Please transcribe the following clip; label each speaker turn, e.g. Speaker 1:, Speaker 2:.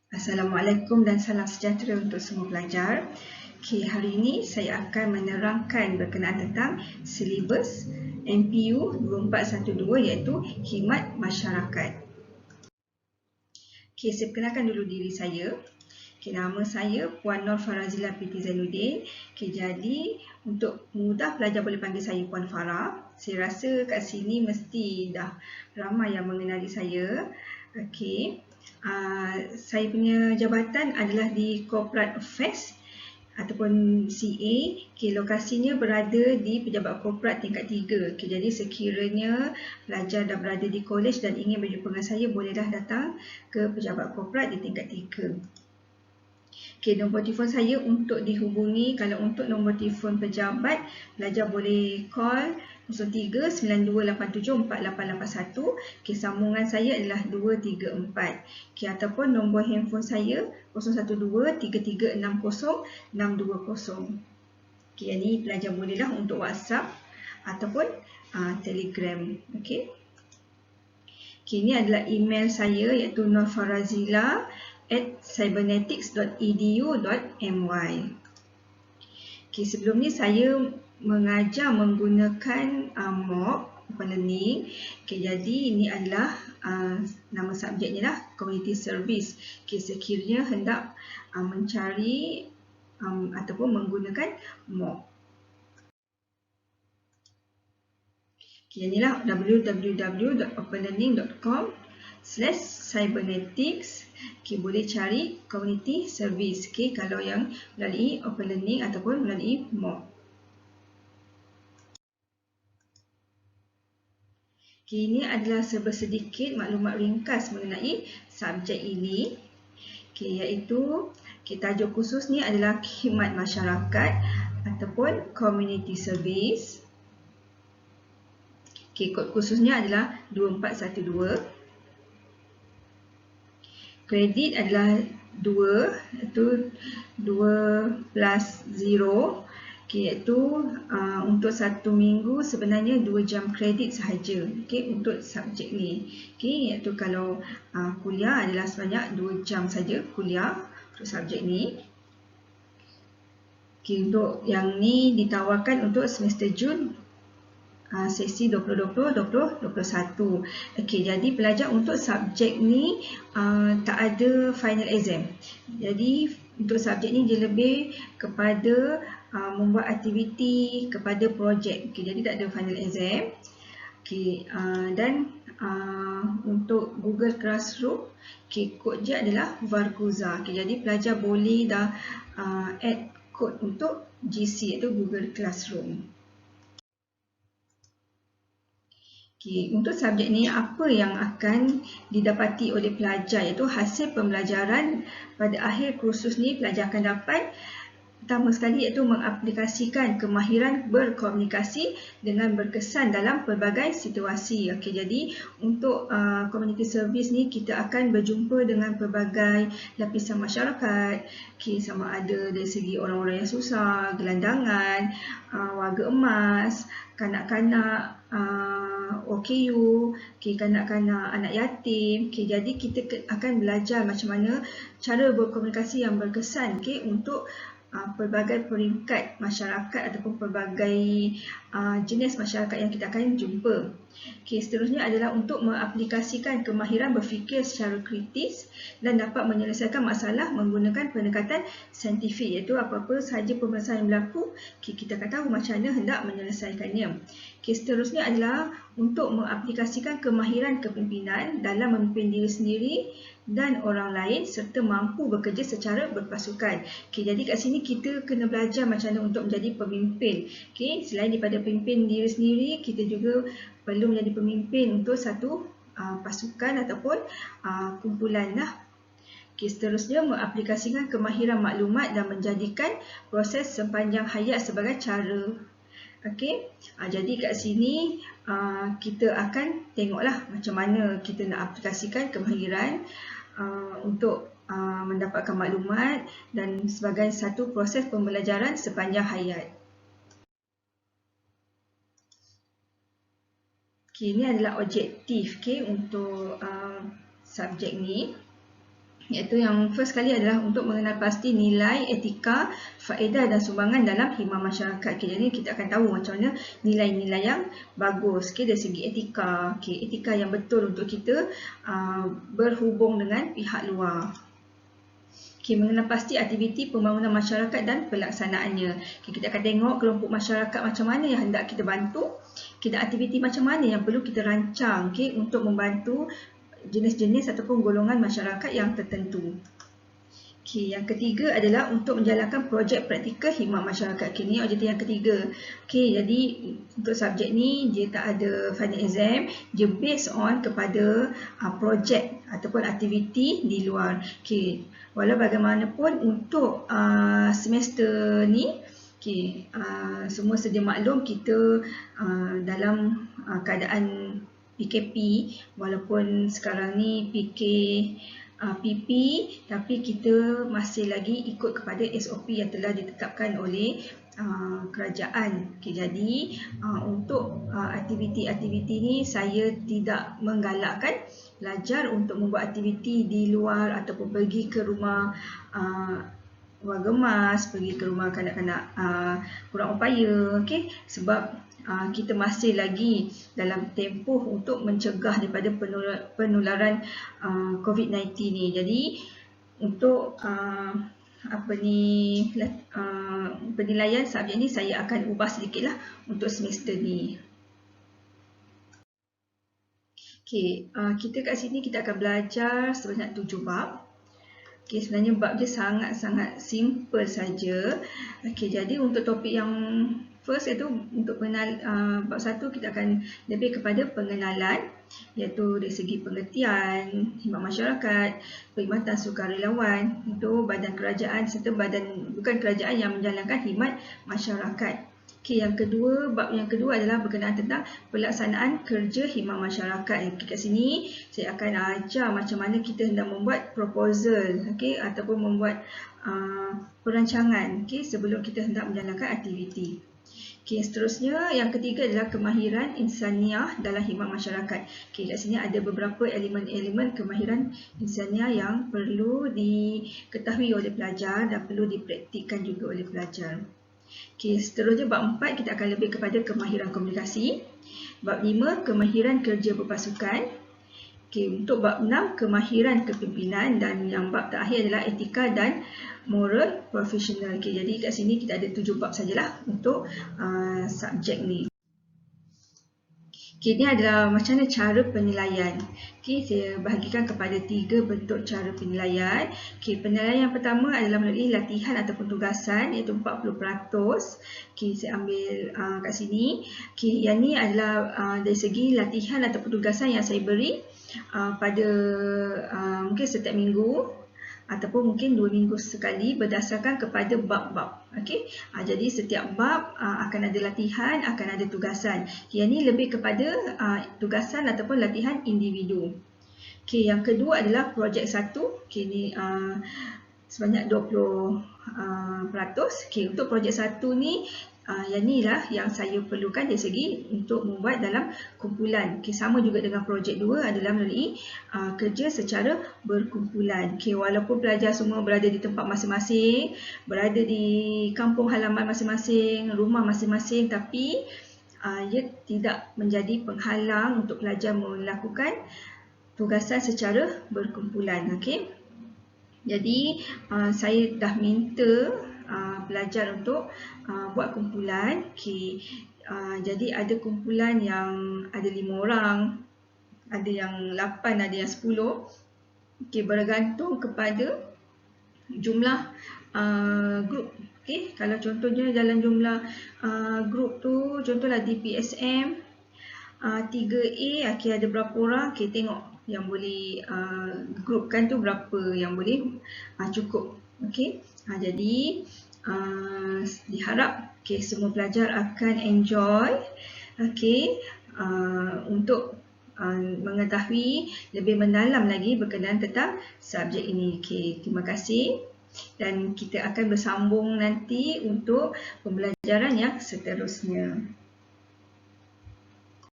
Speaker 1: Assalamualaikum dan salam sejahtera untuk semua pelajar. Hari ini saya akan menerangkan berkenaan tentang silibus MPU 2412 iaitu khidmat masyarakat. Saya perkenalkan dulu diri saya. Nama saya Puan Nur Farazila Piti Zainuddin. Jadi untuk mudah pelajar boleh panggil saya Puan Farah. Saya rasa kat sini mesti dah ramai yang mengenali saya. Saya punya jabatan adalah di Corporate Affairs ataupun CA. Lokasinya berada di Pejabat Korporat tingkat 3. Jadi sekiranya pelajar dah berada di kolej dan ingin berjumpa dengan saya, bolehlah datang ke Pejabat Korporat di tingkat 3. Nombor telefon saya untuk dihubungi. Kalau untuk nombor telefon pejabat, pelajar boleh call 0392874881. Sambungan saya adalah 234. Ataupun nombor handphone saya 0123360620. Yang ni pelajar bolehlah untuk WhatsApp ataupun Telegram. Ini adalah email saya iaitu nurfarazila@cybernetics.edu.my. Sebelum ni saya mengajar menggunakan MOOC Open Learning. Jadi ini adalah nama subjeknya lah Community Service. Sekiranya hendak mencari ataupun menggunakan MOOC. Inilah www.openlearning.com/cybernetics. Boleh cari community service kalau yang melalui Open Learning ataupun melalui MOOC. Ini adalah sedikit maklumat ringkas mengenai subjek ini. Iaitu tajuk khusus ni adalah khidmat masyarakat ataupun community service. Kod khususnya adalah 2412. Kredit adalah 2, iaitu 2 plus 0. Iaitu untuk satu minggu sebenarnya 2 jam kredit sahaja untuk subjek ni. Iaitu kalau kuliah adalah sebanyak 2 jam saja kuliah untuk subjek ni. Untuk yang ni ditawarkan untuk semester Jun sesi 2020-2021. Jadi pelajar untuk subjek ni tak ada final exam. Jadi untuk subjek ni dia lebih kepada membuat aktiviti, kepada projek. Jadi tak ada final exam. Dan untuk Google Classroom, kod dia adalah Varguza. Jadi pelajar boleh dah add kod untuk GC iaitu Google Classroom. Untuk subjek ni, apa yang akan didapati oleh pelajar iaitu hasil pembelajaran pada akhir kursus ni. Pelajar akan dapat pertama sekali iaitu mengaplikasikan kemahiran berkomunikasi dengan berkesan dalam pelbagai situasi. Jadi untuk community service ni kita akan berjumpa dengan pelbagai lapisan masyarakat. Sama ada dari segi orang-orang yang susah, gelandangan, warga emas, kanak-kanak OKU, kanak-kanak anak yatim. Jadi kita akan belajar macam mana cara berkomunikasi yang berkesan untuk pelbagai peringkat masyarakat ataupun pelbagai jenis masyarakat yang kita akan jumpa. Seterusnya adalah untuk mengaplikasikan kemahiran berfikir secara kritis dan dapat menyelesaikan masalah menggunakan pendekatan saintifik, iaitu apa-apa sahaja permasalahan yang berlaku, kita akan tahu macam mana hendak menyelesaikannya. Seterusnya adalah untuk mengaplikasikan kemahiran kepimpinan dalam memimpin diri sendiri dan orang lain serta mampu bekerja secara berpasukan. Jadi kat sini kita kena belajar macam mana untuk menjadi pemimpin. Selain daripada pemimpin diri sendiri, kita juga perlu menjadi pemimpin untuk satu pasukan ataupun kumpulan lah. Seterusnya mengaplikasikan kemahiran maklumat dan menjadikan proses sepanjang hayat sebagai cara. Jadi kat sini kita akan tengoklah macam mana kita nak aplikasikan kemahiran untuk mendapatkan maklumat dan sebagai satu proses pembelajaran sepanjang hayat. Ini adalah objektif untuk subjek ni. Iaitu yang first kali adalah untuk mengenal pasti nilai, etika, faedah dan sumbangan dalam khidmat masyarakat. Okay, jadi kita akan tahu macam mana nilai-nilai yang bagus, okay, dari segi etika, okay, etika yang betul untuk kita berhubung dengan pihak luar. Okay, mengenal pasti aktiviti pembangunan masyarakat dan pelaksanaannya. Okay, kita akan tengok kelompok masyarakat macam mana yang hendak kita bantu, kita aktiviti macam mana yang perlu kita rancang, okay, untuk membantu jenis-jenis ataupun golongan masyarakat yang tertentu. Okay, yang ketiga adalah untuk menjalankan projek praktikal khidmat masyarakat. Okay, ini objektif yang ketiga. Okay, jadi untuk subjek ni dia tak ada final exam, dia based on kepada projek ataupun aktiviti di luar. Okay, walau bagaimanapun untuk semester ni, okay, semua sedia maklum kita dalam keadaan PKP, walaupun sekarang ni PP, tapi kita masih lagi ikut kepada SOP yang telah ditetapkan oleh kerajaan. Okay, jadi untuk aktiviti-aktiviti ni saya tidak menggalakkan pelajar untuk membuat aktiviti di luar ataupun pergi ke rumah Wang Gemas, pergi ke rumah kanak-kanak kurang upaya, okay? Sebab kita masih lagi dalam tempoh untuk mencegah daripada penularan COVID-19 ni. Jadi untuk penilaian subjek ni saya akan ubah sedikitlah untuk semester ni. Okay, kita kat sini kita akan belajar sebanyak 7 bab. Okay, sebenarnya bab dia sangat-sangat simple saja. Okay, jadi untuk topik yang first iaitu untuk bab 1 kita akan lebih kepada pengenalan, iaitu dari segi pengertian khidmat masyarakat, perkhidmatan sukarelawan, itu badan kerajaan serta badan bukan kerajaan yang menjalankan khidmat masyarakat. Okay, bab yang kedua adalah berkenaan tentang pelaksanaan kerja khidmat masyarakat. Okay, kat sini saya akan ajar macam mana kita hendak membuat proposal, okay, ataupun membuat perancangan, okay, sebelum kita hendak menjalankan aktiviti. Okay, seterusnya yang ketiga adalah kemahiran insaniah dalam khidmat masyarakat. Okay, kat sini ada beberapa elemen-elemen kemahiran insaniah yang perlu diketahui oleh pelajar dan perlu dipraktikkan juga oleh pelajar. Okay, seterusnya bab 4 kita akan lebih kepada kemahiran komunikasi. Bab 5 kemahiran kerja berpasukan. Okay, untuk bab 6 kemahiran kepimpinan, dan yang bab terakhir adalah etika dan moral profesional. Okay, jadi kat sini kita ada 7 bab sajalah untuk subjek ni. Okay, ini adalah macam mana cara penilaian. Okay, saya bahagikan kepada 3 bentuk cara penilaian. Okay, penilaian yang pertama adalah melalui latihan ataupun tugasan, iaitu 40%. Okay, saya ambil kat sini. Okay, yang ni adalah dari segi latihan ataupun tugasan yang saya beri pada mungkin setiap minggu ataupun mungkin 2 minggu sekali berdasarkan kepada bab-bab. Okay? Jadi setiap bab akan ada latihan, akan ada tugasan. Yang ini lebih kepada tugasan ataupun latihan individu. Okay, yang kedua adalah projek 1. Okay, ini sebanyak 20%. Okay, untuk projek 1 ni yang inilah yang saya perlukan dari segi untuk membuat dalam kumpulan. Okay, sama juga dengan projek 2 adalah melalui kerja secara berkumpulan. Okay, walaupun pelajar semua berada di tempat masing-masing, berada di kampung halaman masing-masing, rumah masing-masing, tapi ia tidak menjadi penghalang untuk pelajar melakukan tugasan secara berkumpulan. Okay. Jadi saya dah minta pelajar untuk buat kumpulan. Okay. Jadi ada kumpulan yang ada 5 orang, ada yang 8, ada yang 10. Okay, bergantung kepada jumlah grup. Okay, kalau contohnya dalam jumlah grup tu, contohlah di PSM 3A, okay, ada berapa orang, okay, tengok yang boleh grupkan tu berapa yang boleh cukup. Okay, jadi diharap okay, semua pelajar akan enjoy, okay, untuk mengetahui lebih mendalam lagi berkenaan tentang subjek ini. Okay, terima kasih dan kita akan bersambung nanti untuk pembelajaran yang seterusnya.